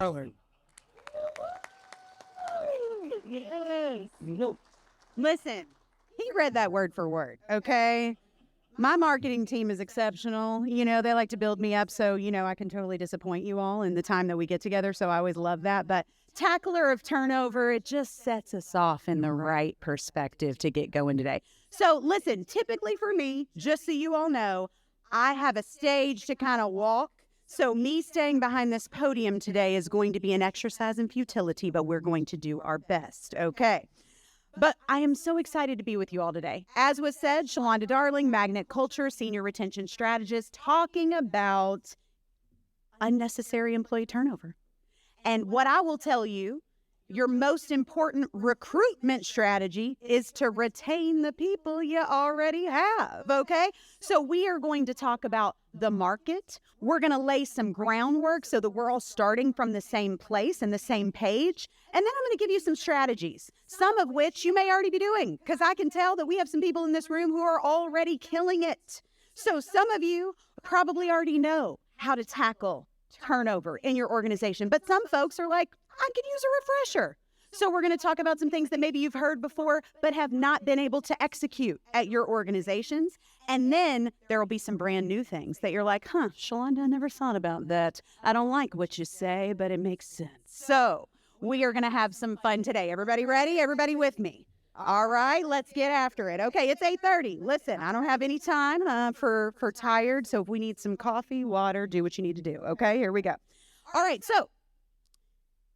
Color. Yes. Listen, he read that word for word, okay? My marketing team is exceptional. They like to build me up, so, I can totally disappoint you all in the time that we get together, so I always love that. But tackler of turnover, it just sets us off in the right perspective to get going today. So listen, typically for me, just so you all know, I have a stage to kind of walk. So me staying behind this podium today is going to be an exercise in futility, but we're going to do our best, okay? But I am so excited to be with you all today. As was said, Shelonda Darling, Magnet Culture, Senior Retention Strategist, talking about unnecessary employee turnover. And what I will tell you, your most important recruitment strategy is to retain the people you already have, okay? So we are going to talk about the market. We're going to lay some groundwork so that we're all starting from the same place and the same page. And then I'm going to give you some strategies, some of which you may already be doing, because I can tell that we have some people in this room who are already killing it. So some of you probably already know how to tackle turnover in your organization, but some folks are like, I could use a refresher. So we're going to talk about some things that maybe you've heard before, but have not been able to execute at your organizations. And then there will be some brand new things that you're like, Shelonda, I never thought about that. I don't like what you say, but it makes sense. So we are going to have some fun today. Everybody ready? Everybody with me? All right, let's get after it. Okay, it's 8:30. Listen, I don't have any time for tired. So if we need some coffee, water, do what you need to do. Okay, here we go. All right, so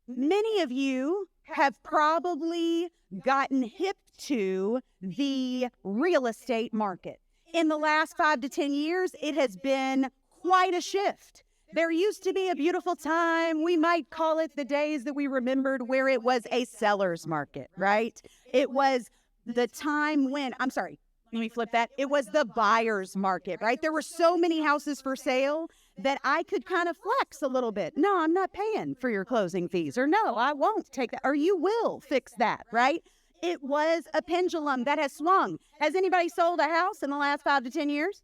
many of you have probably gotten hip to the real estate market. In the last 5 to 10 years, it has been quite a shift. There used to be a beautiful time, we might call it the days that we remembered, where it was a seller's market, right? It was the time when, I'm sorry, let me flip that. It was the buyer's market, right? There were so many houses for sale that I could kind of flex a little bit. No, I'm not paying for your closing fees, or no, I won't take that, or you will fix that, right? It was a pendulum that has swung. Has anybody sold a house in the last 5 to 10 years?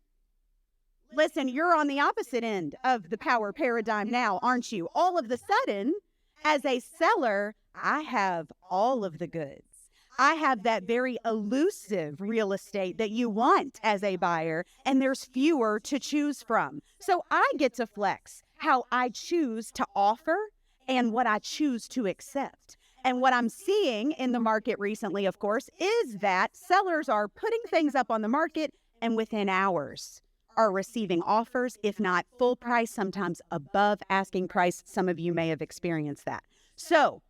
Listen, you're on the opposite end of the power paradigm now, aren't you? All of the sudden, as a seller, I have all of the goods. I have that very elusive real estate that you want as a buyer, and there's fewer to choose from. So I get to flex how I choose to offer and what I choose to accept. And what I'm seeing in the market recently, of course, is that sellers are putting things up on the market and within hours are receiving offers, if not full price, sometimes above asking price. Some of you may have experienced that. So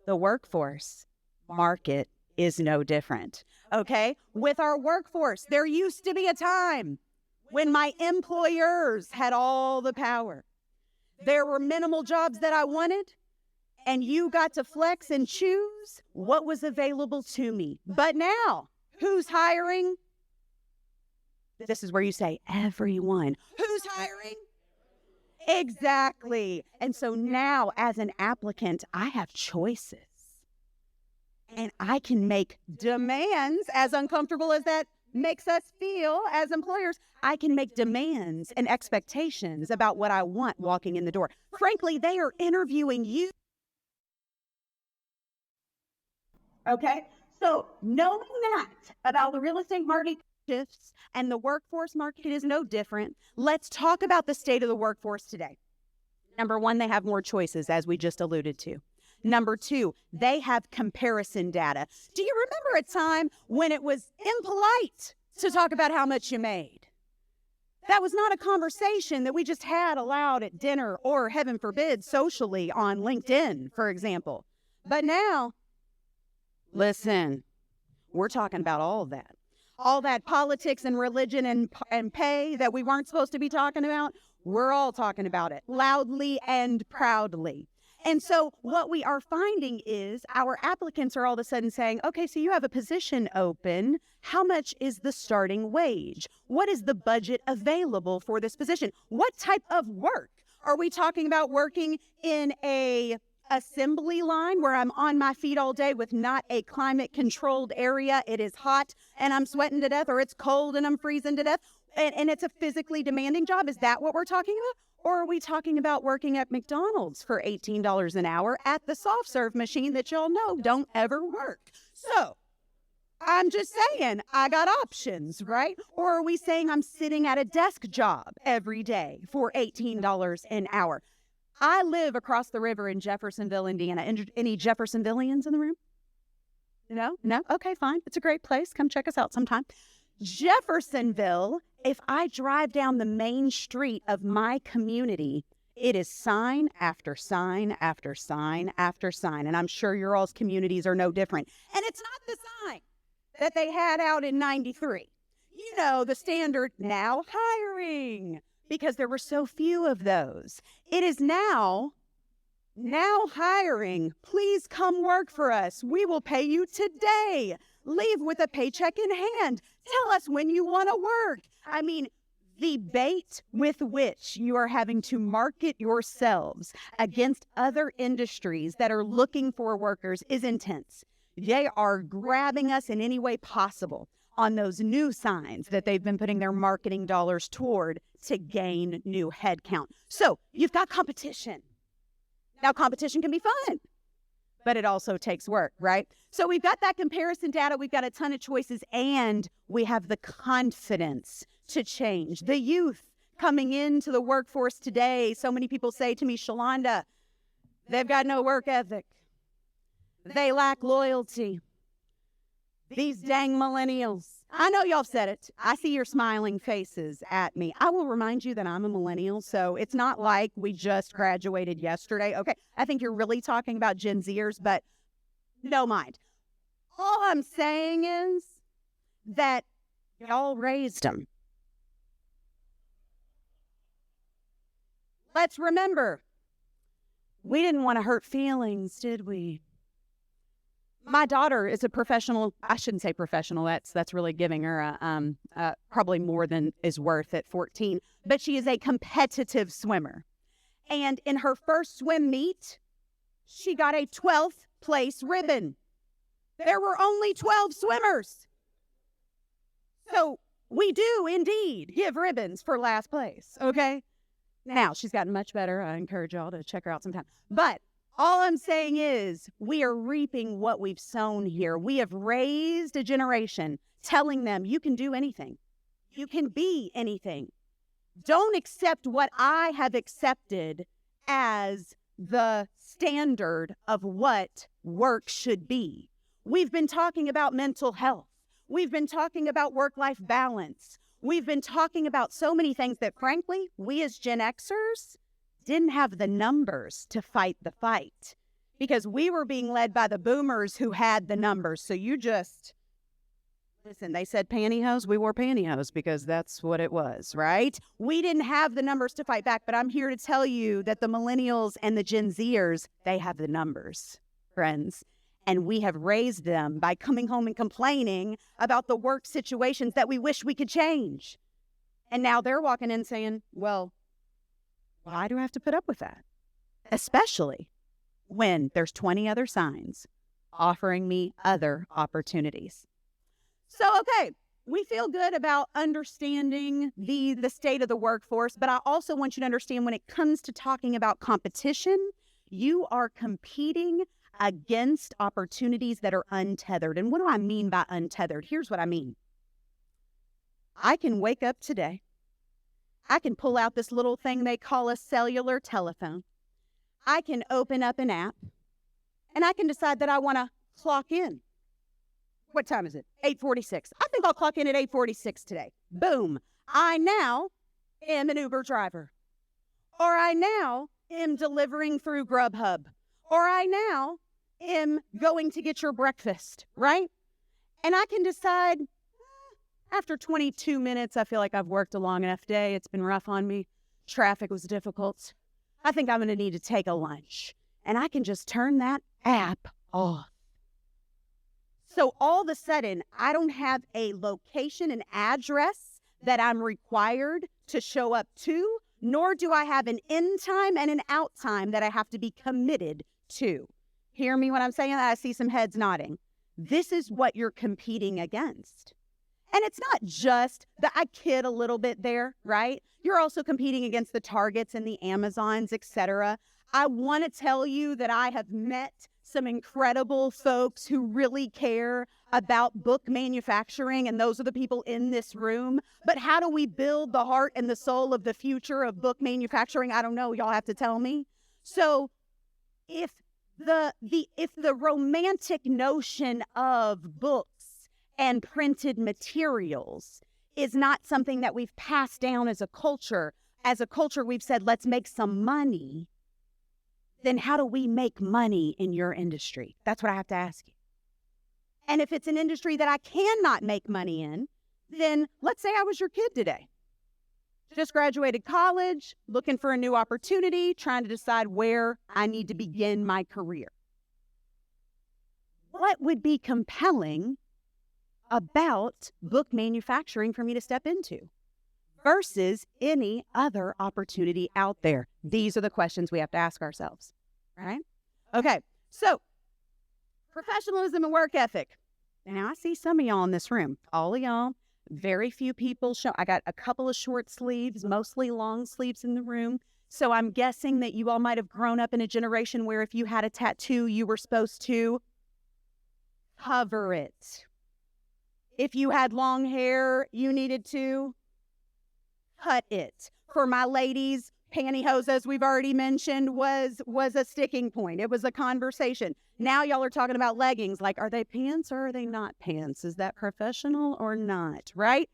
the workforce market is no different, okay? With our workforce, there used to be a time when my employers had all the power. There were minimal jobs that I wanted, and you got to flex and choose what was available to me. But now, who's hiring? This is where you say, everyone. Who's hiring? Exactly. And so now, as an applicant, I have choices. And I can make demands, as uncomfortable as that makes us feel as employers. I can make demands and expectations about what I want walking in the door. Frankly, they are interviewing you. Okay? So knowing that about the real estate market shifts and the workforce market is no different, let's talk about the state of the workforce today. Number one, they have more choices, as we just alluded to. Number two, they have comparison data. Do you remember a time when it was impolite to talk about how much you made? That was not a conversation that we just had aloud at dinner or, heaven forbid, socially on LinkedIn, for example. But now, listen, we're talking about all of that. All that politics and religion and pay that we weren't supposed to be talking about, we're all talking about it loudly and proudly. And so what we are finding is our applicants are all of a sudden saying, okay, so you have a position open. How much is the starting wage? What is the budget available for this position? What type of work? Are we talking about working in a assembly line where I'm on my feet all day with not a climate controlled area? It is hot and I'm sweating to death, or it's cold and I'm freezing to death, and it's a physically demanding job. Is that what we're talking about? Or are we talking about working at McDonald's for $18 an hour at the soft serve machine that y'all know don't ever work? So I'm just saying, I got options, right? Or are we saying I'm sitting at a desk job every day for $18 an hour? I live across the river in Jeffersonville, Indiana. Any Jeffersonvillians in the room? No? Okay, fine. It's a great place. Come check us out sometime. Jeffersonville, if I drive down the main street of my community, it is sign after sign after sign after sign. And I'm sure your all's communities are no different. And it's not the sign that they had out in 93. You know, the standard now hiring, because there were so few of those. It is now hiring. Please come work for us. We will pay you today. Leave with a paycheck in hand. Tell us when you want to work. I mean, the bait with which you are having to market yourselves against other industries that are looking for workers is intense. They are grabbing us in any way possible on those new signs that they've been putting their marketing dollars toward to gain new headcount. So you've got competition. Now, competition can be fun, but it also takes work, right? So we've got that comparison data. We've got a ton of choices, and we have the confidence to change. The youth coming into the workforce today, so many people say to me, Shelonda, they've got no work ethic. They lack loyalty. These dang millennials. I know y'all said it. I see your smiling faces at me. I will remind you that I'm a millennial, so it's not like we just graduated yesterday. Okay, I think you're really talking about Gen Zers, but no mind. All I'm saying is that y'all raised them. Let's remember, we didn't want to hurt feelings, did we? My daughter is a professional. I shouldn't say professional. That's really giving her probably more than is worth at 14. But she is a competitive swimmer. And in her first swim meet, she got a 12th place ribbon. There were only 12 swimmers. So we do indeed give ribbons for last place, okay? Now, she's gotten much better. I encourage y'all to check her out sometime. But all I'm saying is we are reaping what we've sown here. We have raised a generation telling them you can do anything. You can be anything. Don't accept what I have accepted as the standard of what work should be. We've been talking about mental health. We've been talking about work-life balance. We've been talking about so many things that, frankly, we as Gen Xers didn't have the numbers to fight the fight because we were being led by the boomers who had the numbers. So you just, listen, they said pantyhose, we wore pantyhose because that's what it was, right? We didn't have the numbers to fight back, but I'm here to tell you that the millennials and the Gen Zers, they have the numbers, friends. And we have raised them by coming home and complaining about the work situations that we wish we could change. And now they're walking in saying, well, why do I have to put up with that? Especially when there's 20 other signs offering me other opportunities. So, okay, we feel good about understanding the state of the workforce, but I also want you to understand when it comes to talking about competition, you are competing against opportunities that are untethered. And what do I mean by untethered? Here's what I mean. I can wake up today. I can pull out this little thing they call a cellular telephone. I can open up an app, and I can decide that I want to clock in. What time is it? 8:46. I think I'll clock in at 8:46 today. Boom. I now am an Uber driver. Or I now am delivering through Grubhub. Or I now am going to get your breakfast, right? And I can decide, after 22 minutes, I feel like I've worked a long enough day. It's been rough on me. Traffic was difficult. I think I'm going to need to take a lunch. And I can just turn that app off. So all of a sudden, I don't have a location, an address that I'm required to show up to, nor do I have an in time and an out time that I have to be committed to. Hear me when I'm saying that? I see some heads nodding. This is what you're competing against. And it's not just that I kid a little bit there, right? You're also competing against the Targets and the Amazons, etc. I want to tell you that I have met some incredible folks who really care about book manufacturing, and those are the people in this room. But how do we build the heart and the soul of the future of book manufacturing? I don't know. Y'all have to tell me. So if the romantic notion of books and printed materials is not something that we've passed down as a culture we've said, let's make some money, then how do we make money in your industry? That's what I have to ask you. And if it's an industry that I cannot make money in, then let's say I was your kid today. Just graduated college, looking for a new opportunity, trying to decide where I need to begin my career. What would be compelling about book manufacturing for me to step into versus any other opportunity out there? These are the questions we have to ask ourselves, right? Okay, so professionalism and work ethic. Now, I see some of y'all in this room, all of y'all. Very few people show. I got a couple of short sleeves, mostly long sleeves in the room. So I'm guessing that you all might have grown up in a generation where if you had a tattoo, you were supposed to cover it. If you had long hair, you needed to cut it. For my ladies, pantyhose, as we've already mentioned, was a sticking point. It was a conversation. Now y'all are talking about leggings. Like, are they pants or are they not pants? Is that professional or not, right?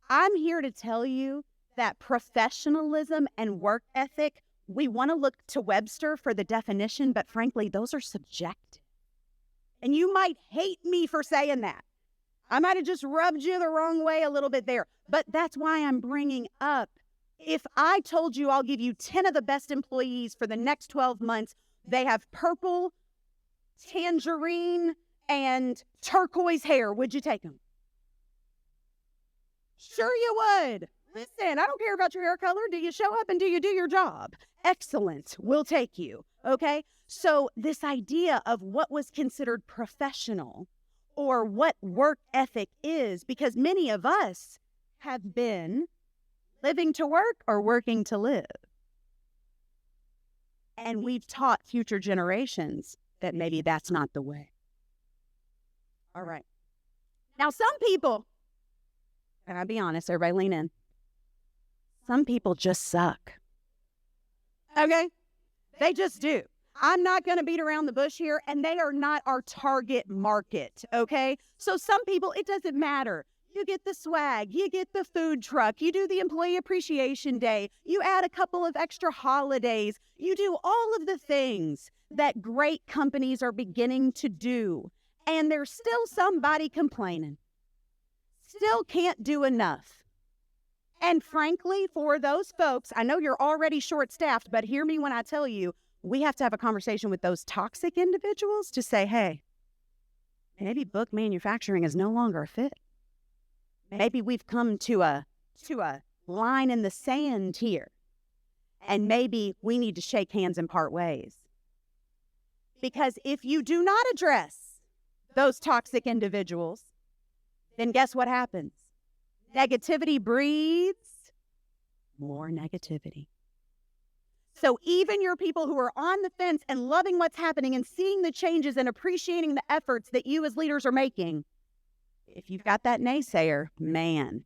I'm here to tell you that professionalism and work ethic, we want to look to Webster for the definition, but frankly, those are subjective. And you might hate me for saying that. I might have just rubbed you the wrong way a little bit there, but that's why I'm bringing up, if I told you I'll give you 10 of the best employees for the next 12 months, they have purple, tangerine, and turquoise hair, would you take them? Sure you would. Listen, I don't care about your hair color. Do you show up and do you do your job? Excellent. We'll take you. Okay? So this idea of what was considered professional or what work ethic is, because many of us have been living to work or working to live. And we've taught future generations that maybe that's not the way. All right. Now, some people, and I'll be honest, everybody lean in. Some people just suck. Okay? They just do. I'm not going to beat around the bush here, and they are not our target market, okay? So some people, it doesn't matter. You get the swag, you get the food truck, you do the employee appreciation day, you add a couple of extra holidays, you do all of the things that great companies are beginning to do, and there's still somebody complaining. Still can't do enough. And frankly, for those folks, I know you're already short-staffed, but hear me when I tell you, we have to have a conversation with those toxic individuals to say, hey, maybe book manufacturing is no longer a fit. Maybe we've come to a line in the sand here, and maybe we need to shake hands and part ways. Because if you do not address those toxic individuals, then guess what happens? Negativity breeds more negativity. So even your people who are on the fence and loving what's happening and seeing the changes and appreciating the efforts that you as leaders are making, if you've got that naysayer, man,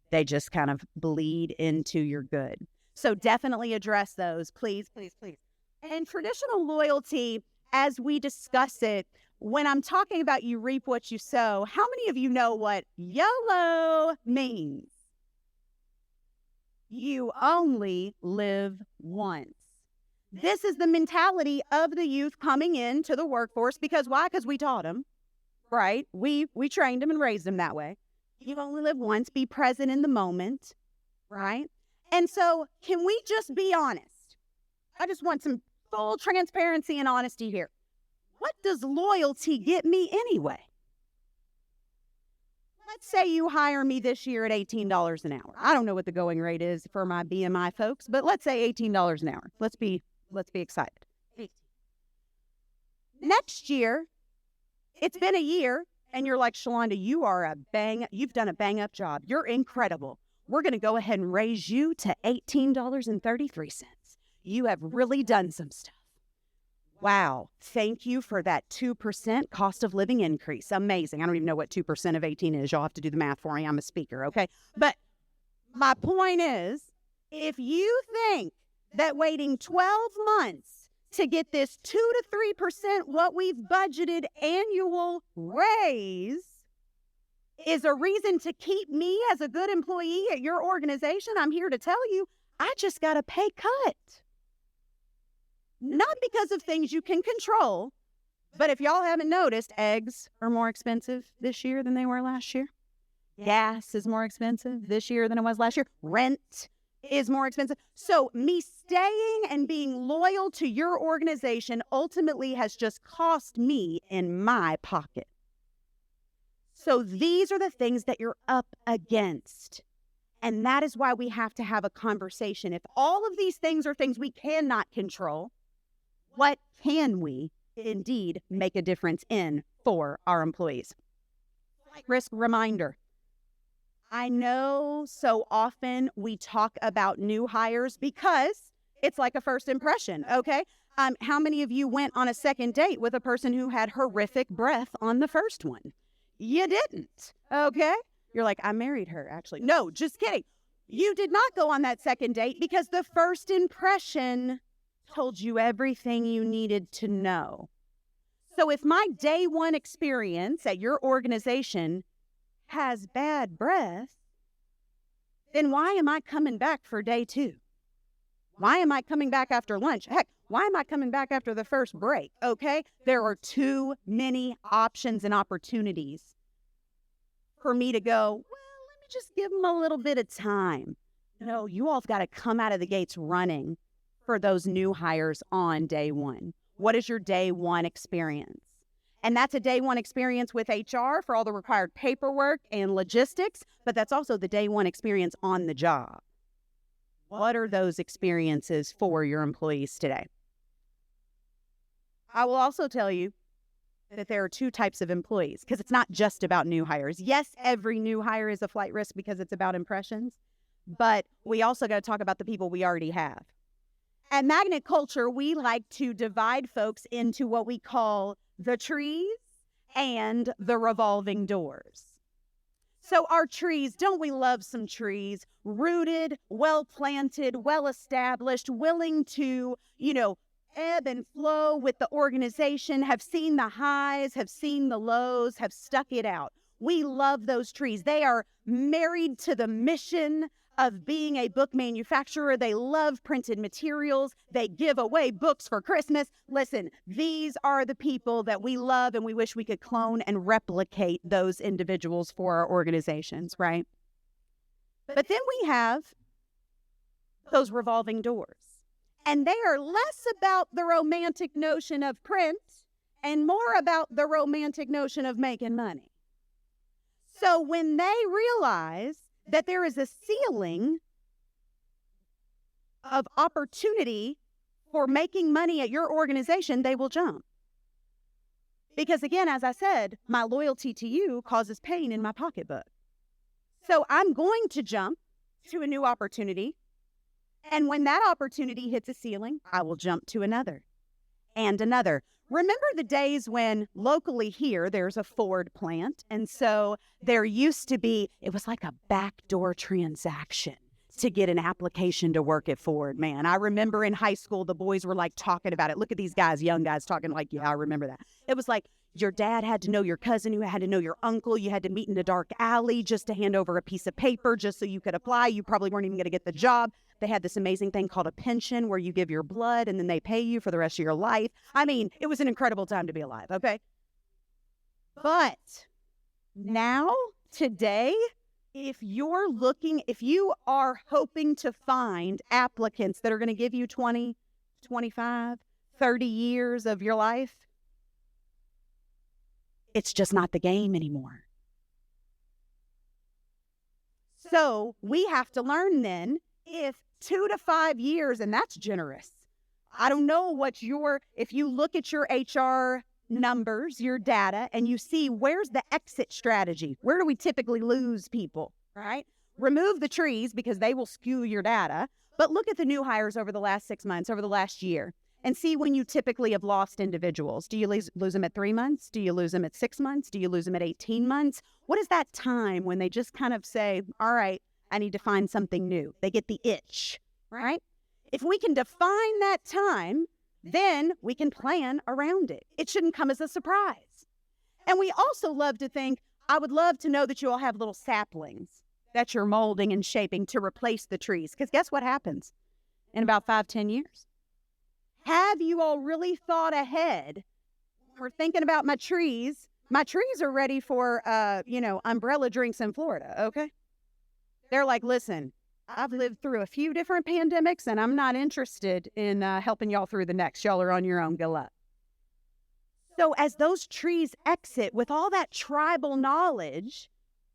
they just kind of bleed into your good. So definitely address those, please, please, please. And traditional loyalty, as we discuss it, when I'm talking about you reap what you sow, how many of you know what YOLO means? You only live once. This is the mentality of the youth coming into the workforce. Because why? Because we taught them, right? We trained them and raised them that way. You only live once. Be present in the moment, right? And so can we just be honest? I just want some full transparency and honesty here. What does loyalty get me anyway? Let's say you hire me this year at $18 an hour. I don't know what the going rate is for my BMI folks, but let's say $18 an hour. Let's be excited. Next year, it's been a year, and you're like, Shelonda, you've done a bang up job. You're incredible. We're going to go ahead and raise you to $18.33. You have really done some stuff. Wow. Thank you for that 2% cost of living increase. Amazing. I don't even know what 2% of 18 is. Y'all have to do the math for me. I'm a speaker, okay? But my point is, if you think that waiting 12 months to get this 2 to 3% what we've budgeted annual raise is a reason to keep me as a good employee at your organization, I'm here to tell you, I just got a pay cut. Not because of things you can control, but if y'all haven't noticed, eggs are more expensive this year than they were last year. Gas is more expensive this year than it was last year. Rent is more expensive. So me staying and being loyal to your organization ultimately has just cost me in my pocket. So these are the things that you're up against. And that is why we have to have a conversation. If all of these things are things we cannot control, what can we indeed make a difference in for our employees? Flight risk reminder. I know so often we talk about new hires because it's like a first impression, okay? How many of you went on a second date with a person who had horrific breath on the first one? You didn't, okay? You're like, I married her, actually. No, just kidding. You did not go on that second date because the first impression told you everything you needed to know. So if my day one experience at your organization has bad breath, then why am I coming back for day two? Why am I coming back after lunch? Heck, why am I coming back after the first break? Okay? There are too many options and opportunities for me to go, well, let me just give them a little bit of time. No, you all have got to come out of the gates running for those new hires on day one. What is your day one experience? And that's a day one experience with HR for all the required paperwork and logistics, but that's also the day one experience on the job. What are those experiences for your employees today? I will also tell you that there are two types of employees because it's not just about new hires. Yes, every new hire is a flight risk because it's about impressions, but we also got to talk about the people we already have. At Magnet Culture, we like to divide folks into what we call the trees and the revolving doors. So our trees, don't we love some trees? Rooted, well-planted, well-established, willing to, ebb and flow with the organization, have seen the highs, have seen the lows, have stuck it out. We love those trees. They are married to the mission of being a book manufacturer. They love printed materials. They give away books for Christmas. Listen, these are the people that we love and we wish we could clone and replicate those individuals for our organizations, right? But then we have those revolving doors. And they are less about the romantic notion of print and more about the romantic notion of making money. So when they realize that there is a ceiling of opportunity for making money at your organization, they will jump. Because again, as I said, my loyalty to you causes pain in my pocketbook. So I'm going to jump to a new opportunity. And when that opportunity hits a ceiling, I will jump to another and another. Remember the days when locally here, there's a Ford plant. And so there used to be, it was like a backdoor transaction to get an application to work at Ford, man. I remember in high school, the boys were like talking about it. Look at these guys, young guys talking like, yeah, I remember that. It was like your dad had to know your cousin, who had to know your uncle. You had to meet in a dark alley just to hand over a piece of paper just so you could apply. You probably weren't even going to get the job. They had this amazing thing called a pension where you give your blood and then they pay you for the rest of your life. I mean, it was an incredible time to be alive, okay? But now, today, if you are hoping to find applicants that are going to give you 20, 25, 30 years of your life, it's just not the game anymore. So we have to learn then, if 2 to 5 years, and that's generous. I don't know if you look at your HR numbers, your data, and you see where's the exit strategy. Where do we typically lose people, right? Remove the trees because they will skew your data, but look at the new hires over the last 6 months, over the last year, and see when you typically have lost individuals. Do you lose them at 3 months? Do you lose them at 6 months? Do you lose them at 18 months? What is that time when they just kind of say, all right, I need to find something new? They get the itch, right? If we can define that time, then we can plan around it. It shouldn't come as a surprise. And we also love to think, I would love to know that you all have little saplings that you're molding and shaping to replace the trees. Because guess what happens in about 5-10 years? Have you all really thought ahead? We're thinking about my trees. My trees are ready for, umbrella drinks in Florida, okay? They're like, listen, I've lived through a few different pandemics, and I'm not interested in helping y'all through the next. Y'all are on your own. Good luck. So as those trees exit with all that tribal knowledge,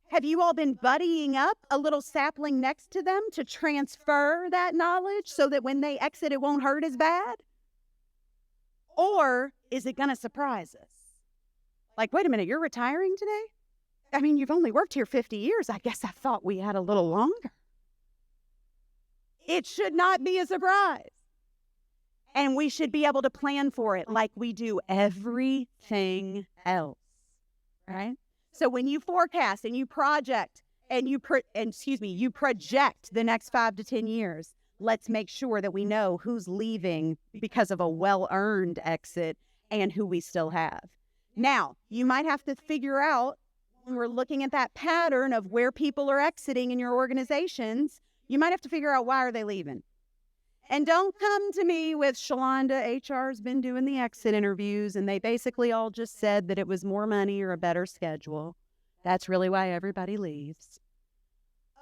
have you all been buddying up a little sapling next to them to transfer that knowledge so that when they exit, it won't hurt as bad? Or is it going to surprise us? Like, wait a minute, you're retiring today? I mean, you've only worked here 50 years. I guess I thought we had a little longer. It should not be a surprise. And we should be able to plan for it like we do everything else, right? So when you forecast and you project and you project the next 5 to 10 years, let's make sure that we know who's leaving because of a well-earned exit and who we still have. Now, you might have to figure out, when we're looking at that pattern of where people are exiting in your organizations, you might have to figure out, why are they leaving? And don't come to me with, Shelonda, HR's been doing the exit interviews and they basically all just said that it was more money or a better schedule. That's really why everybody leaves.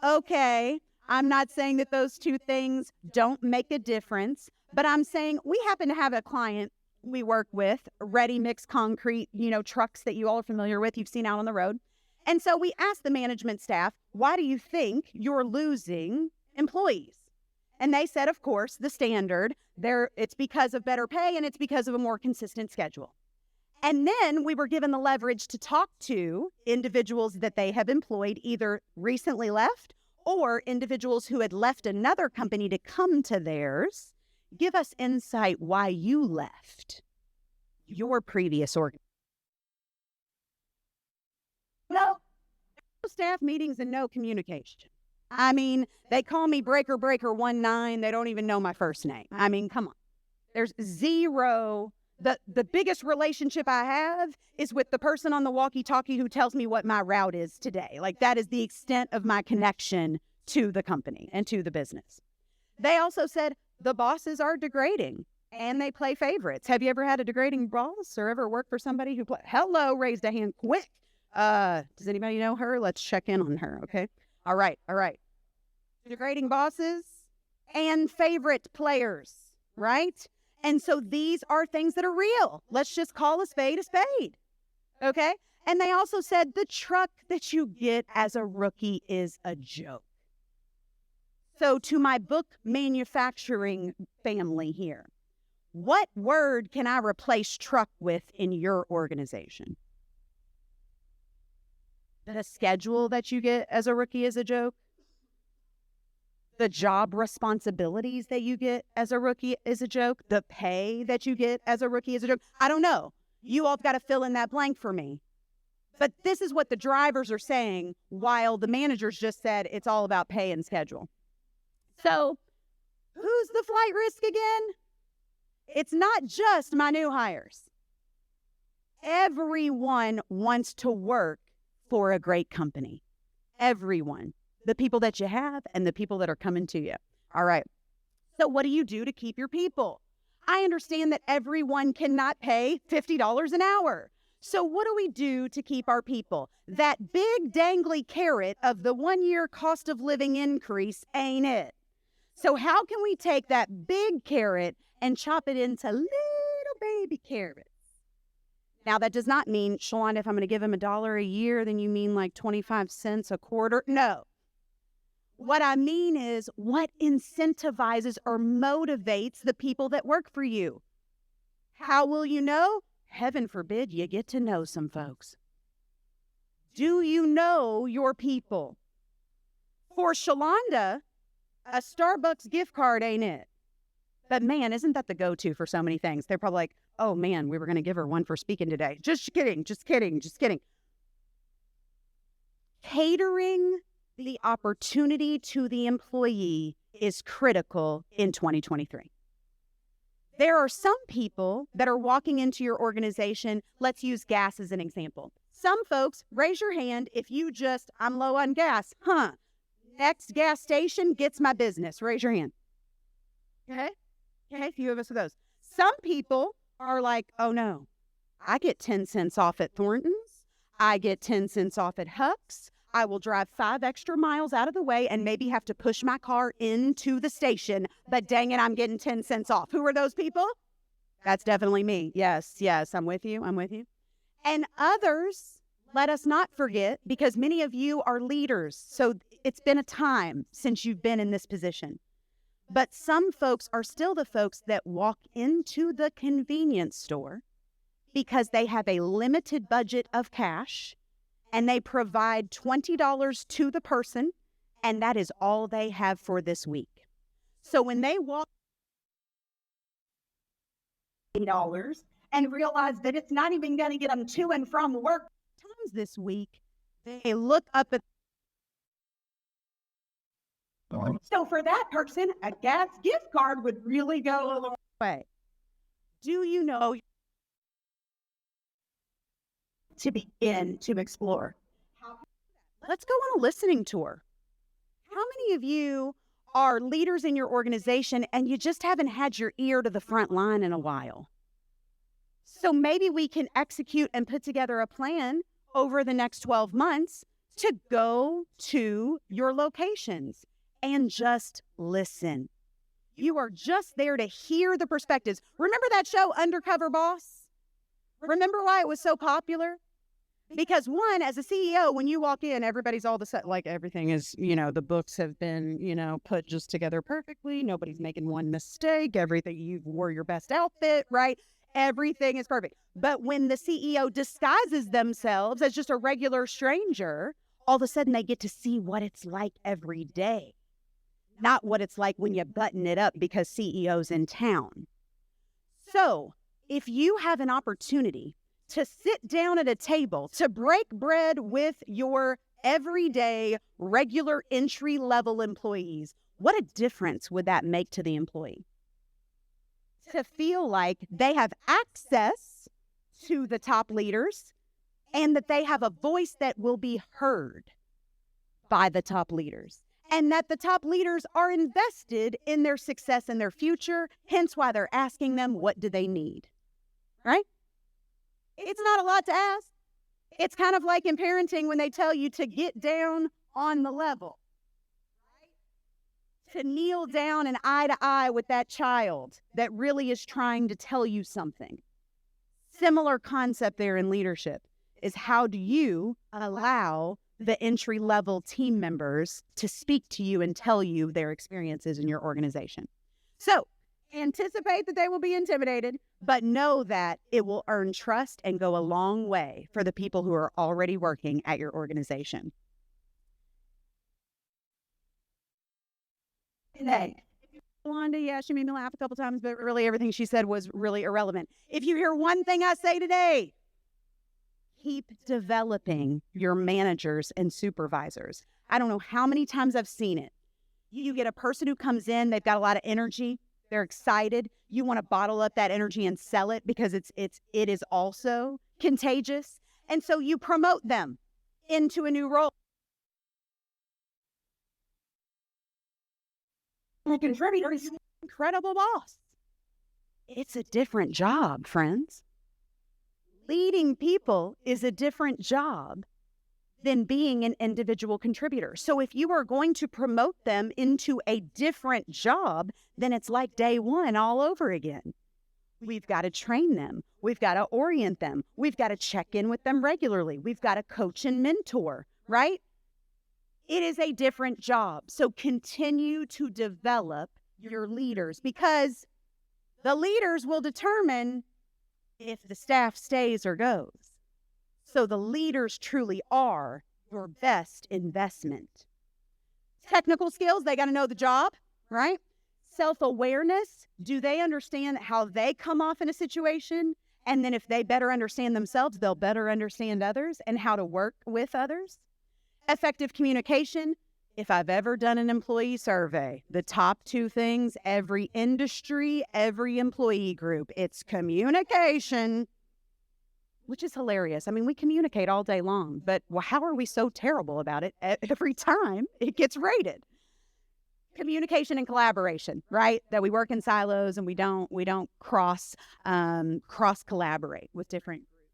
Okay, I'm not saying that those two things don't make a difference, but I'm saying we happen to have a client we work with, ready mix concrete, trucks that you all are familiar with, you've seen out on the road. And so we asked the management staff, why do you think you're losing employees? And they said, of course, the standard, it's because of better pay and it's because of a more consistent schedule. And then we were given the leverage to talk to individuals that they have employed, either recently left or individuals who had left another company to come to theirs. Give us insight why you left your previous organization. No staff meetings and no communication. I mean, they call me Breaker 19. They don't even know my first name. I mean, come on. There's zero. The biggest relationship I have is with the person on the walkie-talkie who tells me what my route is today. Like, that is the extent of my connection to the company and to the business. They also said the bosses are degrading and they play favorites. Have you ever had a degrading boss or ever worked for somebody who hello, raised a hand quick. Does anybody know her? Let's check in on her, okay? All right. Degrading bosses and favorite players, right? And so these are things that are real. Let's just call a spade, okay? And they also said the truck that you get as a rookie is a joke. So to my book manufacturing family here, what word can I replace truck with in your organization? The schedule that you get as a rookie is a joke. The job responsibilities that you get as a rookie is a joke. The pay that you get as a rookie is a joke. I don't know. You all have got to fill in that blank for me. But this is what the drivers are saying, while the managers just said it's all about pay and schedule. So who's the flight risk again? It's not just my new hires. Everyone wants to work for a great company. Everyone. The people that you have and the people that are coming to you. All right. So what do you do to keep your people? I understand that everyone cannot pay $50 an hour. So what do we do to keep our people? That big dangly carrot of the 1-year cost of living increase ain't it. So how can we take that big carrot and chop it into little baby carrots? Now, that does not mean, Shelonda, if I'm going to give him $1 a year, then you mean like 25 cents a quarter? No. What I mean is, what incentivizes or motivates the people that work for you? How will you know? heaven forbid you get to know some folks. Do you know your people? For Shelonda, a Starbucks gift card ain't it. But man, isn't that the go-to for so many things? They're probably like, oh man, we were going to give her one for speaking today. Just kidding, just kidding, just kidding. Catering the opportunity to the employee is critical in 2023. There are some people that are walking into your organization. Let's use gas as an example. Some folks, raise your hand if you just, I'm low on gas. Next gas station gets my business. Raise your hand. Okay, a few of us are those. Some people are like, oh no, I get 10 cents off at Thornton's. I get 10 cents off at Huck's. I will drive 5 extra miles out of the way and maybe have to push my car into the station, but dang it, I'm getting 10 cents off. Who are those people? That's definitely me. Yes, I'm with you. And others, let us not forget, because many of you are leaders, so it's been a time since you've been in this position. But some folks are still the folks that walk into the convenience store because they have a limited budget of cash and they provide $20 to the person, and that is all they have for this week. So when they walk $8 and realize that it's not even going to get them to and from work times this week, they look up at. So for that person, a gas gift card would really go a long way. Do you know to begin to explore? Let's go on a listening tour. How many of you are leaders in your organization and you just haven't had your ear to the front line in a while? So maybe we can execute and put together a plan over the next 12 months to go to your locations and just listen. You are just there to hear the perspectives. Remember that show, Undercover Boss? Remember why it was so popular? Because one, as a CEO, when you walk in, everybody's all the sudden, like everything is, the books have been, put just together perfectly. Nobody's making one mistake. Everything, you wore your best outfit, right? Everything is perfect. But when the CEO disguises themselves as just a regular stranger, all of a sudden they get to see what it's like every day. Not what it's like when you button it up because CEO's in town. So if you have an opportunity to sit down at a table, to break bread with your everyday, regular entry-level employees, what a difference would that make to the employee? To feel like they have access to the top leaders and that they have a voice that will be heard by the top leaders. And that the top leaders are invested in their success and their future, hence why they're asking them, what do they need? Right? It's not a lot to ask. It's kind of like in parenting when they tell you to get down on the level. Right? To kneel down and eye to eye with that child that really is trying to tell you something. Similar concept there in leadership is how do you allow the entry-level team members to speak to you and tell you their experiences in your organization. So anticipate that they will be intimidated, but know that it will earn trust and go a long way for the people who are already working at your organization. Today, Shelonda, yeah, she made me laugh a couple times, but really everything she said was really irrelevant. If you hear one thing I say today, keep developing your managers and supervisors. I don't know how many times I've seen it. You get a person who comes in, they've got a lot of energy, they're excited. You want to bottle up that energy and sell it because it is also contagious. And so you promote them into a new role. A contributor is an incredible boss. It's a different job, friends. Leading people is a different job than being an individual contributor. So if you are going to promote them into a different job, then it's like day one all over again. We've got to train them. We've got to orient them. We've got to check in with them regularly. We've got to coach and mentor, right? It is a different job. So continue to develop your leaders because the leaders will determine if the staff stays or goes. So the leaders truly are your best investment. Technical skills, they got to know the job, right? Self-awareness, do they understand how they come off in a situation? And then if they better understand themselves, they'll better understand others and how to work with others. Effective communication. If I've ever done an employee survey, the top two things, every industry, every employee group, it's communication, which is hilarious. I mean, we communicate all day long, but how are we so terrible about it every time it gets rated? Communication and collaboration, right? That we work in silos and we don't cross collaborate with different groups.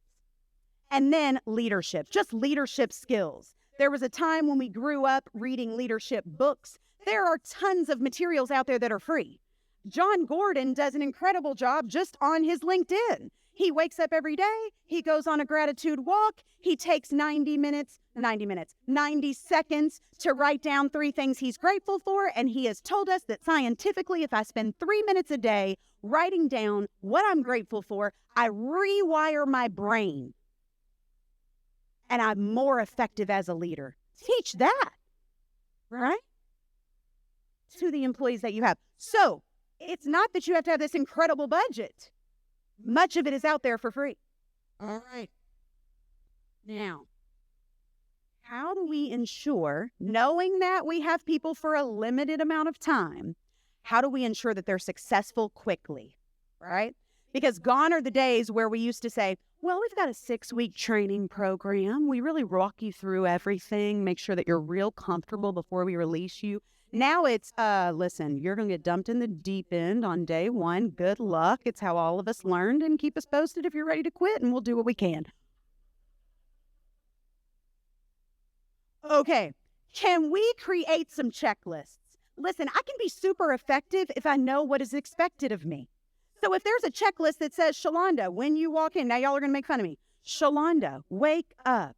And then leadership, just leadership skills. There was a time when we grew up reading leadership books. There are tons of materials out there that are free. John Gordon does an incredible job just on his LinkedIn. He wakes up every day. He goes on a gratitude walk. He takes 90 seconds to write down 3 things he's grateful for. And he has told us that scientifically, if I spend 3 minutes a day writing down what I'm grateful for, I rewire my brain. And I'm more effective as a leader. Teach that, right? To the employees that you have. So it's not that you have to have this incredible budget. Much of it is out there for free. All right. Now, how do we ensure, knowing that we have people for a limited amount of time, how do we ensure that they're successful quickly, right? Because gone are the days where we used to say, well, we've got a 6-week training program. We really walk you through everything, make sure that you're real comfortable before we release you. Now it's, listen, you're going to get dumped in the deep end on day 1. Good luck. It's how all of us learned, and keep us posted if you're ready to quit, and we'll do what we can. Okay, can we create some checklists? Listen, I can be super effective if I know what is expected of me. So if there's a checklist that says, Shelonda, when you walk in, now y'all are going to make fun of me. Shelonda, wake up.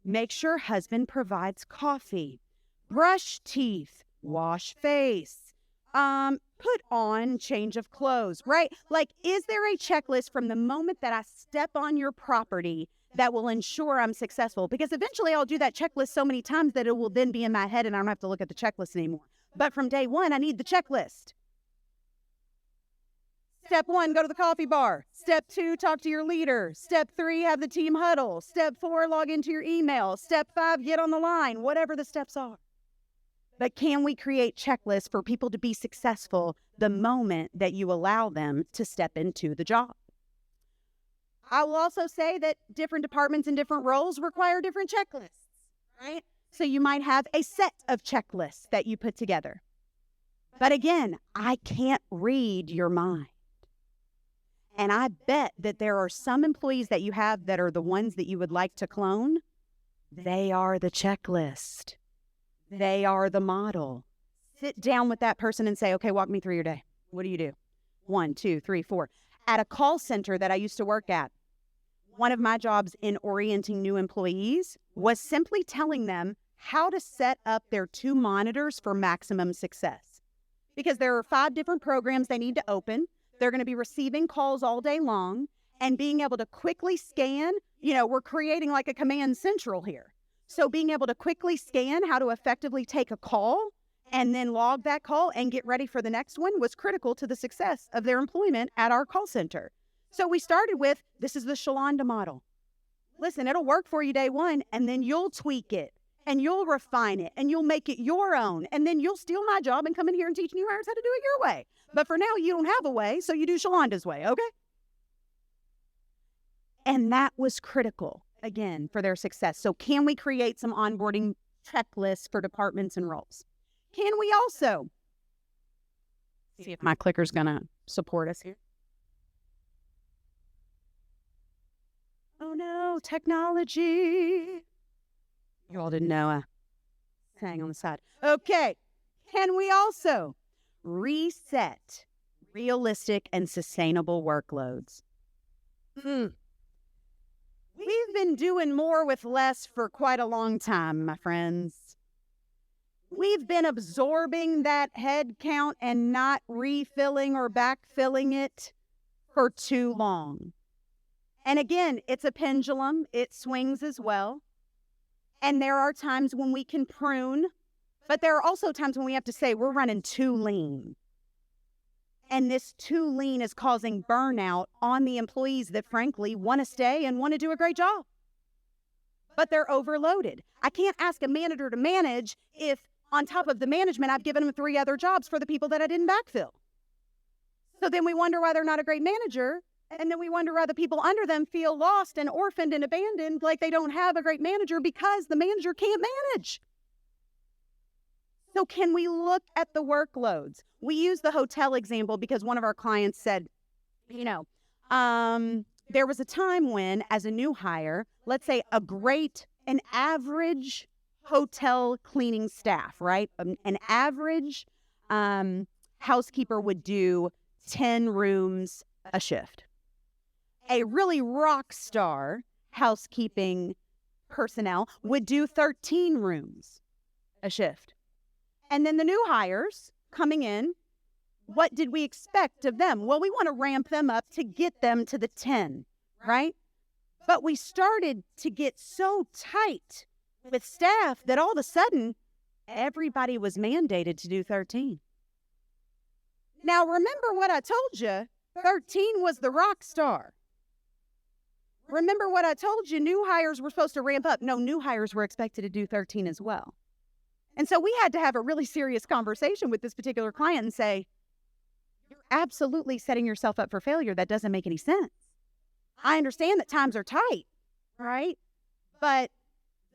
Make sure husband provides coffee. Brush teeth. Wash face. Put on change of clothes, right? Like, is there a checklist from the moment that I step on your property that will ensure I'm successful? Because eventually I'll do that checklist so many times that it will then be in my head and I don't have to look at the checklist anymore. But from day 1, I need the checklist. Step 1, go to the coffee bar. Step 2, talk to your leader. Step 3, have the team huddle. Step 4, log into your email. Step 5, get on the line, whatever the steps are. But can we create checklists for people to be successful the moment that you allow them to step into the job? I will also say that different departments and different roles require different checklists, right? So you might have a set of checklists that you put together. But again, I can't read your mind. And I bet that there are some employees that you have that are the ones that you would like to clone. They are the checklist. They are the model. Sit down with that person and say, okay, walk me through your day. What do you do? 1, 2, 3, 4. At a call center that I used to work at, one of my jobs in orienting new employees was simply telling them how to set up their 2 monitors for maximum success. Because there are 5 different programs they need to open. They're going to be receiving calls all day long, and being able to quickly scan, we're creating like a command central here. So being able to quickly scan how to effectively take a call and then log that call and get ready for the next one was critical to the success of their employment at our call center. So we started with, this is the Shelonda model. Listen, it'll work for you day 1, and then you'll tweak it, and you'll refine it, and you'll make it your own, and then you'll steal my job and come in here and teach new hires how to do it your way. But for now, you don't have a way, so you do Shelonda's way, okay? And that was critical, again, for their success. So can we create some onboarding checklists for departments and roles? Can we also, see if my clicker's going to support us here. Oh no, technology. You all didn't know. Hang on the side. Okay. Can we also reset realistic and sustainable workloads? We've been doing more with less for quite a long time, my friends. We've been absorbing that head count and not refilling or backfilling it for too long. And again, it's a pendulum. It swings as well. And there are times when we can prune, but there are also times when we have to say we're running too lean. And this too lean is causing burnout on the employees that frankly want to stay and want to do a great job. But they're overloaded. I can't ask a manager to manage if on top of the management, I've given them 3 other jobs for the people that I didn't backfill. So then we wonder why they're not a great manager. And then we wonder why the people under them feel lost and orphaned and abandoned, like they don't have a great manager because the manager can't manage. So can we look at the workloads? We use the hotel example because one of our clients said, there was a time when, as a new hire, let's say an average hotel cleaning staff, right? An average housekeeper would do 10 rooms a shift. A really rock star housekeeping personnel would do 13 rooms a shift. And then the new hires coming in, what did we expect of them? Well, we want to ramp them up to get them to the 10, right? But we started to get so tight with staff that all of a sudden, everybody was mandated to do 13. Now, remember what I told you, 13 was the rock star. Remember what I told you, new hires were supposed to ramp up. No, new hires were expected to do 13 as well. And so we had to have a really serious conversation with this particular client and say, you're absolutely setting yourself up for failure. That doesn't make any sense. I understand that times are tight, right? But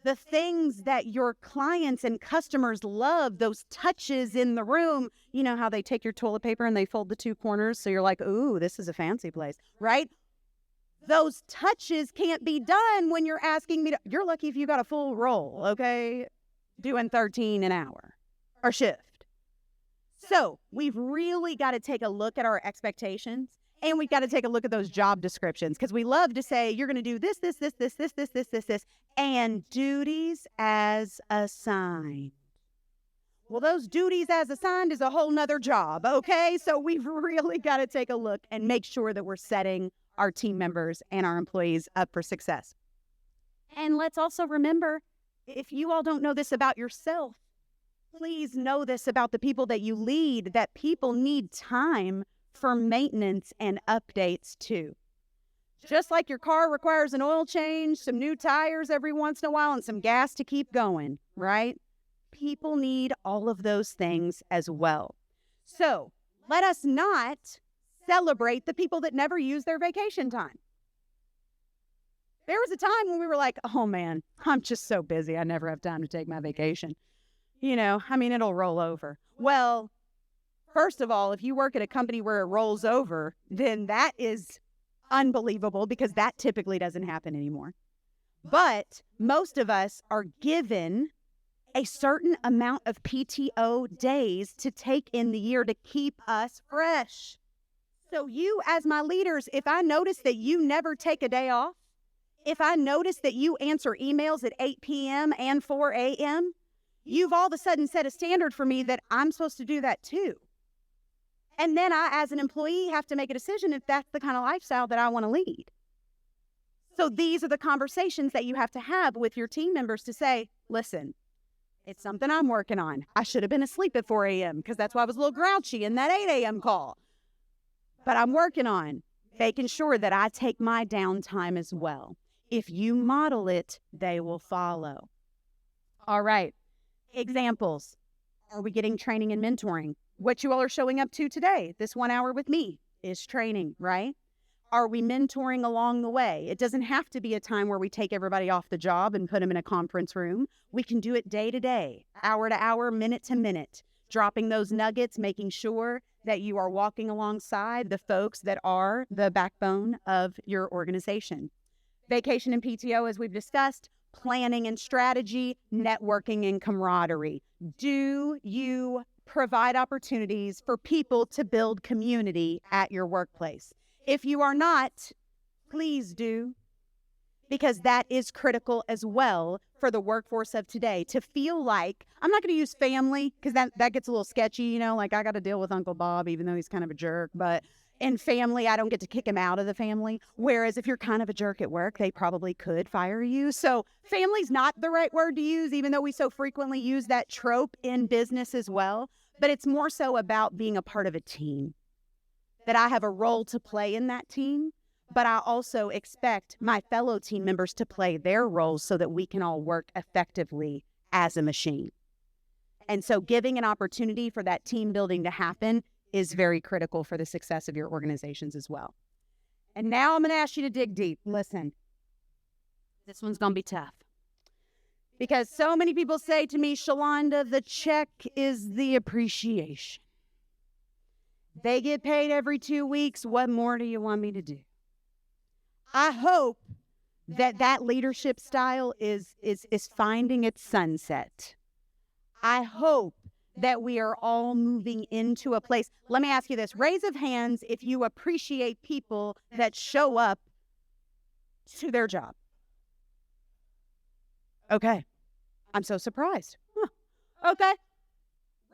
the things that your clients and customers love, those touches in the room, you know how they take your toilet paper and they fold the 2 corners so you're like, ooh, this is a fancy place, right? Those touches can't be done when you're asking me to, you're lucky if you got a full roll, okay? Doing 13 an hour or shift. So we've really got to take a look at our expectations, and we've got to take a look at those job descriptions, because we love to say you're going to do this, and duties as assigned. Well, those duties as assigned is a whole nother job, okay? So we've really got to take a look and make sure that we're setting our team members and our employees up for success. And let's also remember, if you all don't know this about yourself, please know this about the people that you lead, that people need time for maintenance and updates too. Just like your car requires an oil change, some new tires every once in a while, and some gas to keep going, right? People need all of those things as well. So let us not celebrate the people that never use their vacation time. There was a time when we were like, oh man, I'm just so busy. I never have time to take my vacation. It'll roll over. Well, first of all, if you work at a company where it rolls over, then that is unbelievable, because that typically doesn't happen anymore. But most of us are given a certain amount of PTO days to take in the year to keep us fresh. So you, as my leaders, if I notice that you never take a day off, if I notice that you answer emails at 8 p.m. and 4 a.m., you've all of a sudden set a standard for me that I'm supposed to do that too. And then I, as an employee, have to make a decision if that's the kind of lifestyle that I want to lead. So these are the conversations that you have to have with your team members to say, listen, it's something I'm working on. I should have been asleep at 4 a.m. because that's why I was a little grouchy in that 8 a.m. call. But I'm working on making sure that I take my downtime as well. If you model it, they will follow. All right. Examples. Are we getting training and mentoring? What you all are showing up to today, this 1 hour with me, is training, right? Are we mentoring along the way? It doesn't have to be a time where we take everybody off the job and put them in a conference room. We can do it day to day, hour to hour, minute to minute, dropping those nuggets, making sure that you are walking alongside the folks that are the backbone of your organization. Vacation and PTO, as we've discussed, planning and strategy, networking and camaraderie. Do you provide opportunities for people to build community at your workplace? If you are not, please do, because that is critical as well for the workforce of today, to feel like, I'm not going to use family because that gets a little sketchy, like I got to deal with Uncle Bob, even though he's kind of a jerk, but In family, I don't get to kick him out of the family. Whereas if you're kind of a jerk at work, they probably could fire you. So family's not the right word to use, even though we so frequently use that trope in business as well. But it's more so about being a part of a team, that I have a role to play in that team. But I also expect my fellow team members to play their roles so that we can all work effectively as a machine. And so giving an opportunity for that team building to happen is very critical for the success of your organizations as well. And now I'm going to ask you to dig deep. Listen, this one's going to be tough. Because so many people say to me, Shelonda, the check is the appreciation. They get paid every 2 weeks. What more do you want me to do? I hope that leadership style is finding its sunset. I hope that we are all moving into a place. Let me ask you this. Raise of hands if you appreciate people that show up to their job. Okay. I'm so surprised. Okay.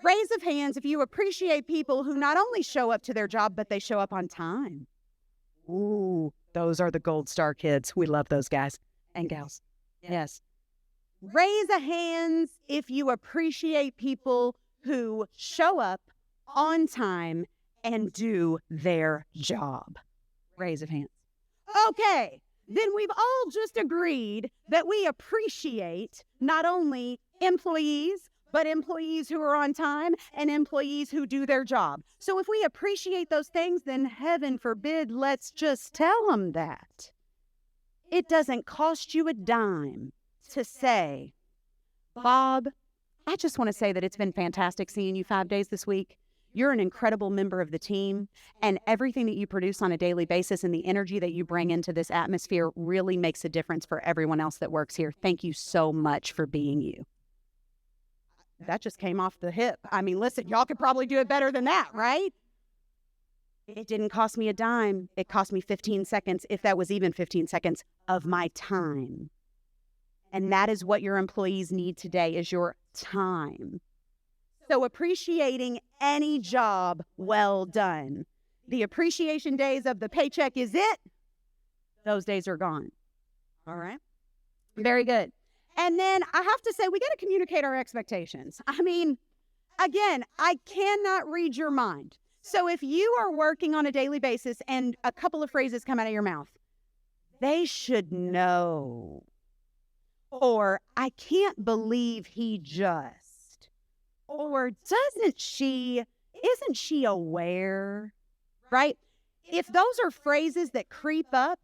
Raise of hands if you appreciate people who not only show up to their job, but they show up on time. Ooh, those are the gold star kids. We love those guys and gals. Yes. Raise a hands if you appreciate people who show up on time and do their job. Raise of hands. Okay, then we've all just agreed that we appreciate not only employees, but employees who are on time and employees who do their job. So if we appreciate those things, then heaven forbid, let's just tell them that. It doesn't cost you a dime to say, Bob, I just want to say that it's been fantastic seeing you 5 days this week. You're an incredible member of the team, and everything that you produce on a daily basis and the energy that you bring into this atmosphere really makes a difference for everyone else that works here. Thank you so much for being you. That just came off the hip. I mean, listen, y'all could probably do it better than that, right? It didn't cost me a dime. It cost me 15 seconds, if that was even 15 seconds, of my time. And that is what your employees need today, is your time. So appreciating any job well done. The appreciation days of the paycheck is it. Those days are gone. All right? Very good. And then I have to say, we got to communicate our expectations. I mean, again, I cannot read your mind. So if you are working on a daily basis and a couple of phrases come out of your mouth, they should know. Or, I can't believe he just. Or, isn't she aware? Right? If those are phrases that creep up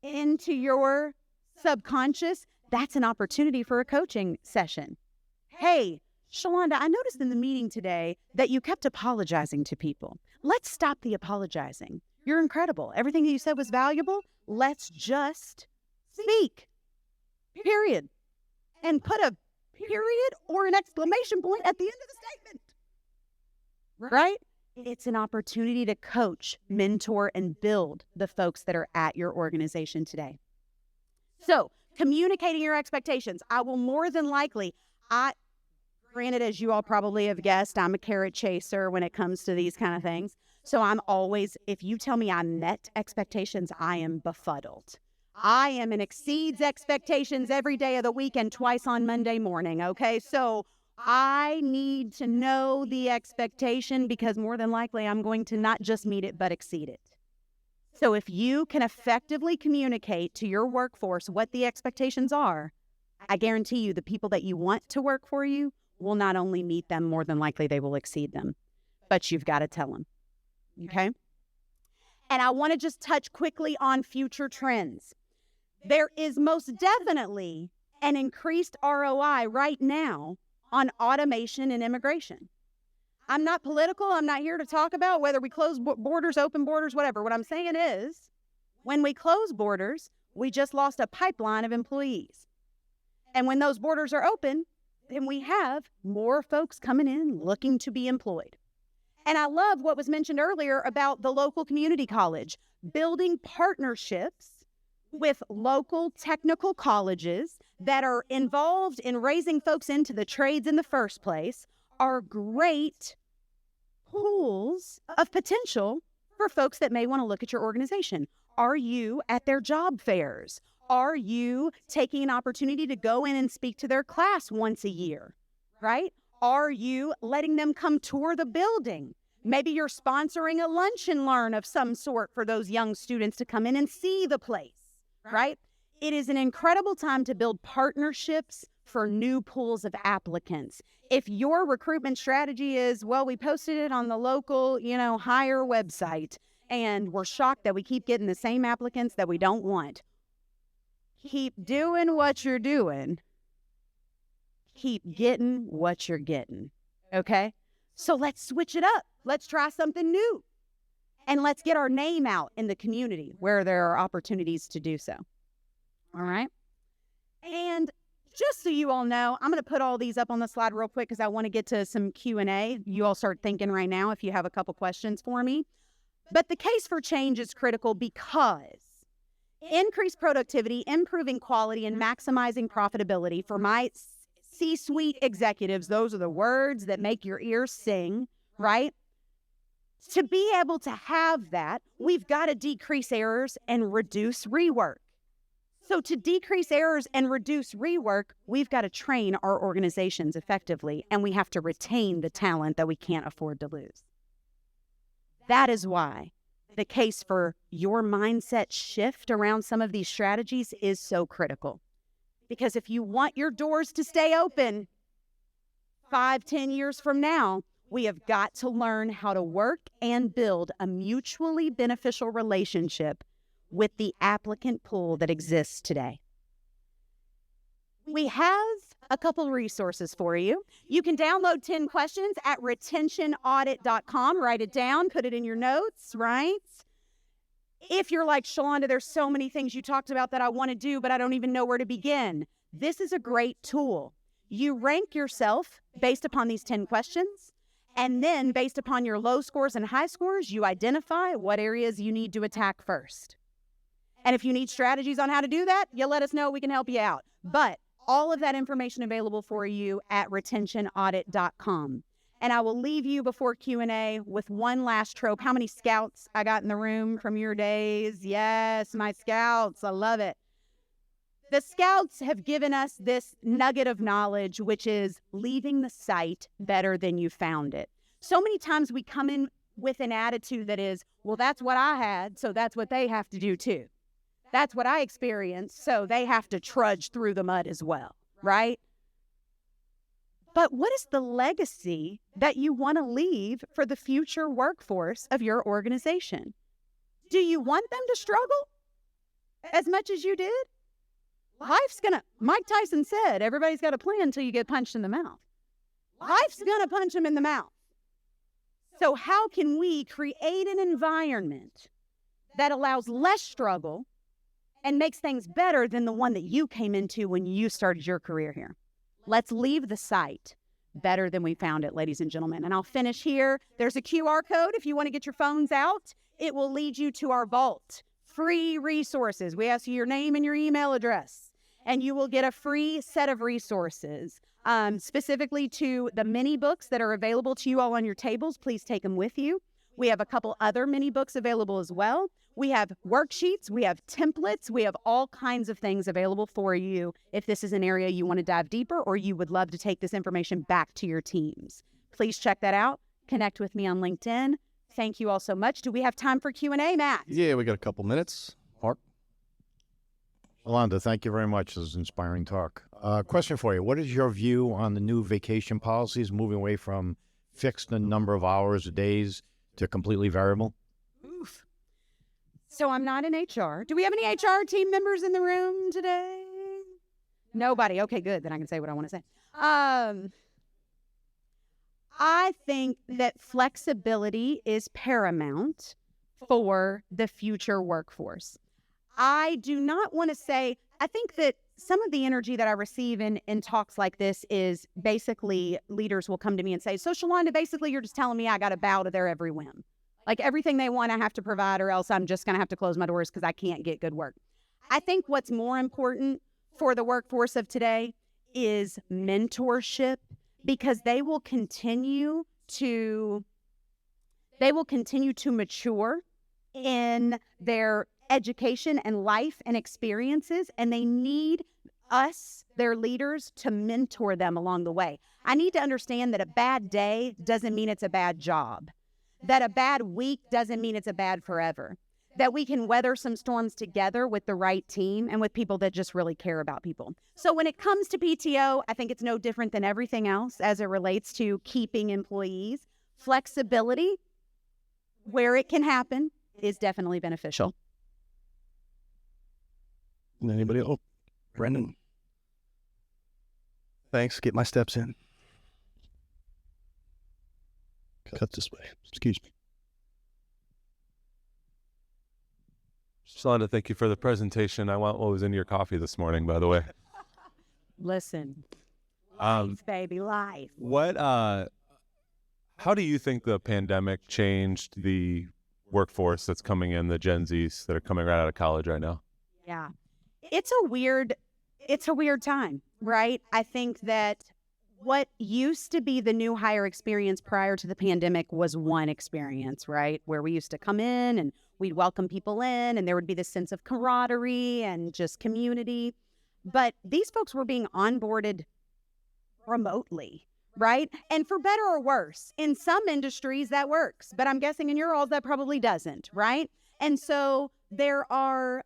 into your subconscious, that's an opportunity for a coaching session. Hey, Shelonda, I noticed in the meeting today that you kept apologizing to people. Let's stop the apologizing. You're incredible. Everything that you said was valuable. Let's just speak. Period. And put a period or an exclamation point at the end of the statement. Right? It's an opportunity to coach, mentor, and build the folks that are at your organization today. So, communicating your expectations. I will more than likely, granted, as you all probably have guessed, I'm a carrot chaser when it comes to these kind of things. So I'm always, if you tell me I met expectations, I am befuddled. I am and exceeds expectations every day of the week and twice on Monday morning, okay? So I need to know the expectation because more than likely I'm going to not just meet it, but exceed it. So if you can effectively communicate to your workforce what the expectations are, I guarantee you the people that you want to work for you will not only meet them, more than likely they will exceed them. But you've got to tell them, okay? And I want to just touch quickly on future trends. There is most definitely an increased ROI right now on automation and immigration. I'm not political. I'm not here to talk about whether we close borders, open borders, whatever. What I'm saying is, when we close borders, we just lost a pipeline of employees. And when those borders are open, then we have more folks coming in looking to be employed. And I love what was mentioned earlier about the local community college, building partnerships with local technical colleges that are involved in raising folks into the trades in the first place are great pools of potential for folks that may want to look at your organization. Are you at their job fairs? Are you taking an opportunity to go in and speak to their class once a year, right? Are you letting them come tour the building? Maybe you're sponsoring a lunch and learn of some sort for those young students to come in and see the place, right? It is an incredible time to build partnerships for new pools of applicants. If your recruitment strategy is, well, we posted it on the local, hire website, and we're shocked that we keep getting the same applicants that we don't want. Keep doing what you're doing. Keep getting what you're getting, okay? So let's switch it up. Let's try something new. And let's get our name out in the community where there are opportunities to do so. All right? And just so you all know, I'm going to put all these up on the slide real quick because I want to get to some Q&A. You all start thinking right now if you have a couple questions for me. But the case for change is critical because increased productivity, improving quality, and maximizing profitability for my C-suite executives, those are the words that make your ears sing, right? To be able to have that, we've got to decrease errors and reduce rework. So to decrease errors and reduce rework, we've got to train our organizations effectively, and we have to retain the talent that we can't afford to lose. That is why the case for your mindset shift around some of these strategies is so critical. Because if you want your doors to stay open 5-10 years from now, we have got to learn how to work and build a mutually beneficial relationship with the applicant pool that exists today. We have a couple resources for you. You can download 10 questions at retentionaudit.com. Write it down, put it in your notes, right? If you're like, Shelonda, there's so many things you talked about that I want to do, but I don't even know where to begin. This is a great tool. You rank yourself based upon these 10 questions, and then based upon your low scores and high scores, you identify what areas you need to attack first. And if you need strategies on how to do that, you let us know. We can help you out. But all of that information available for you at retentionaudit.com. And I will leave you before Q&A with one last trope. How many scouts I got in the room from your days? Yes, my scouts. I love it. The scouts have given us this nugget of knowledge, which is leaving the site better than you found it. So many times we come in with an attitude that is, well, that's what I had, so that's what they have to do too. That's what I experienced, so they have to trudge through the mud as well, right? But what is the legacy that you want to leave for the future workforce of your organization? Do you want them to struggle as much as you did? Mike Tyson said, everybody's got a plan until you get punched in the mouth. Life's going to punch them in the mouth. So how can we create an environment that allows less struggle and makes things better than the one that you came into when you started your career here? Let's leave the site better than we found it, ladies and gentlemen. And I'll finish here. There's a QR code. If you want to get your phones out, it will lead you to our vault. Free resources. We ask you your name and your email address, and you will get a free set of resources specifically to the mini books that are available to you all on your tables. Please take them with you. We have a couple other mini books available as well. We have worksheets, we have templates, we have all kinds of things available for you if this is an area you want to dive deeper or you would love to take this information back to your teams. Please check that out. Connect with me on LinkedIn. Thank you all so much. Do we have time for Q&A, Matt? Yeah, we got a couple minutes. Mark? Shelonda, thank you very much. This is inspiring talk. Question for you. What is your view on the new vacation policies moving away from fixed number of hours or days to completely variable? Oof. So I'm not in HR. Do we have any HR team members in the room today? Nobody. Okay, good. Then I can say what I want to say. I think that flexibility is paramount for the future workforce. I do not want to say, I think that some of the energy that I receive in talks like this is basically leaders will come to me and say, so Shelonda, basically you're just telling me I got to bow to their every whim. Like everything they want, I have to provide, or else I'm just going to have to close my doors because I can't get good work. I think what's more important for the workforce of today is mentorship, because they will continue to mature in their education and life and experiences, and they need us, their leaders, to mentor them along the way. I need to understand that a bad day doesn't mean it's a bad job, that a bad week doesn't mean it's a bad forever, that we can weather some storms together with the right team and with people that just really care about people. So when it comes to PTO, I think it's no different than everything else as it relates to keeping employees. Flexibility, where it can happen, is definitely beneficial. Anybody? Oh, Brendan. Thanks. Get my steps in. Cut this way. Excuse me. Shelonda, thank you for the presentation. I want what was in your coffee this morning, by the way. Listen, life, baby, life. How do you think the pandemic changed the workforce that's coming in, the Gen Zs that are coming right out of college right now? Yeah. It's a weird time, right? I think that what used to be the new hire experience prior to the pandemic was one experience, right? Where we used to come in and we'd welcome people in and there would be this sense of camaraderie and just community. But these folks were being onboarded remotely, right? And for better or worse, in some industries that works, but I'm guessing in your all that probably doesn't, right? And so there are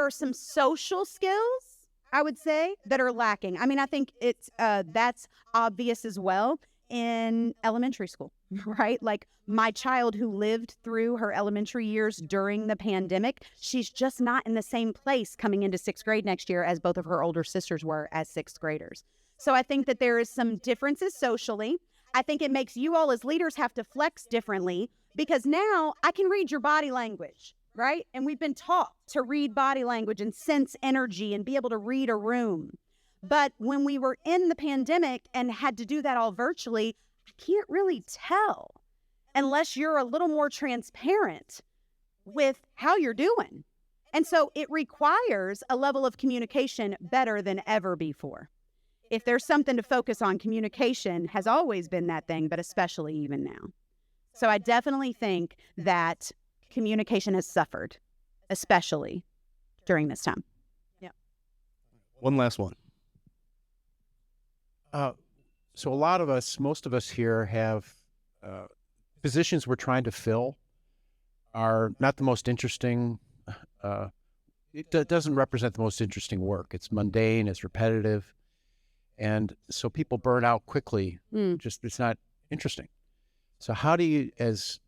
some social skills, I would say, that are lacking. I mean, I think that's obvious as well in elementary school, right? Like my child who lived through her elementary years during the pandemic, she's just not in the same place coming into sixth grade next year as both of her older sisters were as sixth graders. So I think that there is some differences socially. I think it makes you all as leaders have to flex differently because now I can read your body language, right? And we've been taught to read body language and sense energy and be able to read a room. But when we were in the pandemic and had to do that all virtually, I can't really tell unless you're a little more transparent with how you're doing. And so it requires a level of communication better than ever before. If there's something to focus on, communication has always been that thing, but especially even now. So I definitely think that communication has suffered, especially during this time. Yeah. One last one. So a lot of us, most of us here have positions we're trying to fill are not the most interesting. It doesn't represent the most interesting work. It's mundane, it's repetitive. And so people burn out quickly. Just it's not interesting. So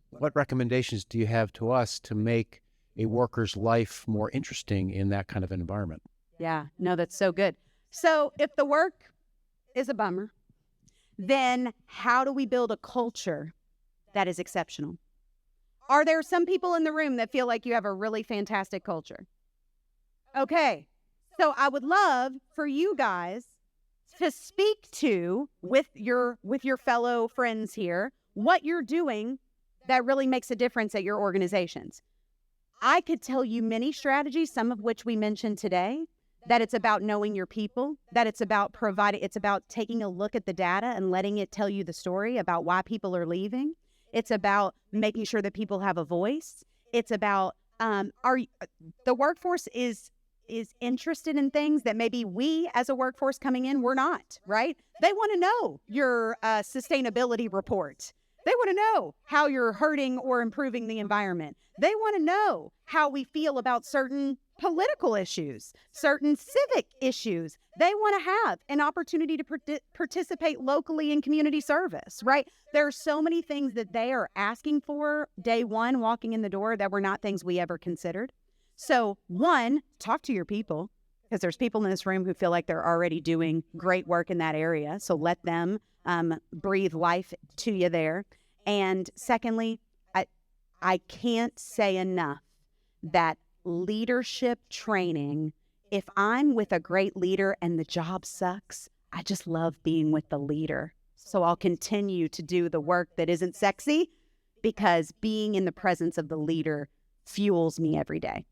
what recommendations do you have to us to make a worker's life more interesting in that kind of an environment? Yeah, no, that's so good. So if the work is a bummer, then how do we build a culture that is exceptional? Are there some people in the room that feel like you have a really fantastic culture? Okay, so I would love for you guys to speak to with your fellow friends here what you're doing that really makes a difference at your organizations. I could tell you many strategies, some of which we mentioned today, that it's about knowing your people, that it's about it's about taking a look at the data and letting it tell you the story about why people are leaving. It's about making sure that people have a voice. It's about the workforce is interested in things that maybe we as a workforce coming in, we're not, right? They want to know your sustainability report. They want to know how you're hurting or improving the environment. They want to know how we feel about certain political issues, certain civic issues. They want to have an opportunity to participate locally in community service, right? There are so many things that they are asking for day one walking in the door that were not things we ever considered. So one, talk to your people, because there's people in this room who feel like they're already doing great work in that area. So let them breathe life to you there. And secondly, I can't say enough that leadership training, if I'm with a great leader and the job sucks, I just love being with the leader. So I'll continue to do the work that isn't sexy because being in the presence of the leader fuels me every day.